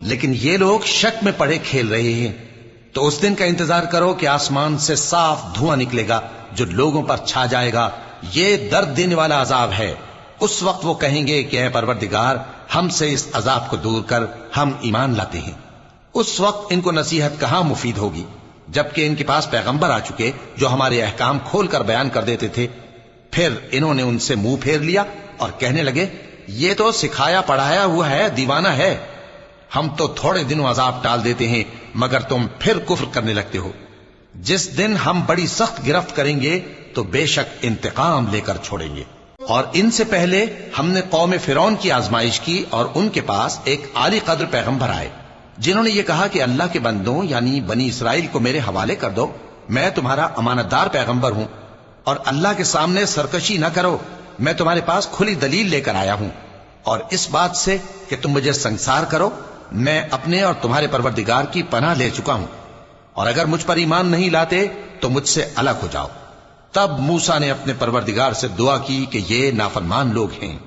لیکن یہ لوگ شک میں پڑے کھیل رہے ہیں۔ تو اس دن کا انتظار کرو کہ آسمان سے صاف دھواں نکلے گا جو لوگوں پر چھا جائے گا، یہ درد دینے والا عذاب ہے۔ اس وقت وہ کہیں گے کہ اے پروردگار، ہم سے اس عذاب کو دور کر، ہم ایمان لاتے ہیں۔ اس وقت ان کو نصیحت کہاں مفید ہوگی، جبکہ ان کے پاس پیغمبر آ چکے جو ہمارے احکام کھول کر بیان کر دیتے تھے۔ پھر انہوں نے ان سے منہ پھیر لیا اور کہنے لگے، یہ تو سکھایا پڑھایا ہوا ہے، دیوانہ ہے، ہم تو تھوڑے دنوں عذاب ٹال دیتے ہیں مگر تم پھر کفر کرنے لگتے ہو۔ جس دن ہم بڑی سخت گرفت کریں گے تو بے شک انتقام لے کر چھوڑیں گے۔ اور ان سے پہلے ہم نے قوم فرعون کی آزمائش کی اور ان کے پاس ایک عالی قدر پیغمبر آئے جنہوں نے یہ کہا کہ اللہ کے بندوں یعنی بنی اسرائیل کو میرے حوالے کر دو، میں تمہارا امانت دار پیغمبر ہوں، اور اللہ کے سامنے سرکشی نہ کرو، میں تمہارے پاس کھلی دلیل لے کر آیا ہوں، اور اس بات سے کہ تم مجھے سنگسار کرو میں اپنے اور تمہارے پروردگار کی پناہ لے چکا ہوں، اور اگر مجھ پر ایمان نہیں لاتے تو مجھ سے الگ ہو جاؤ۔ تب موسیٰ نے اپنے پروردگار سے دعا کی کہ یہ نافرمان لوگ ہیں۔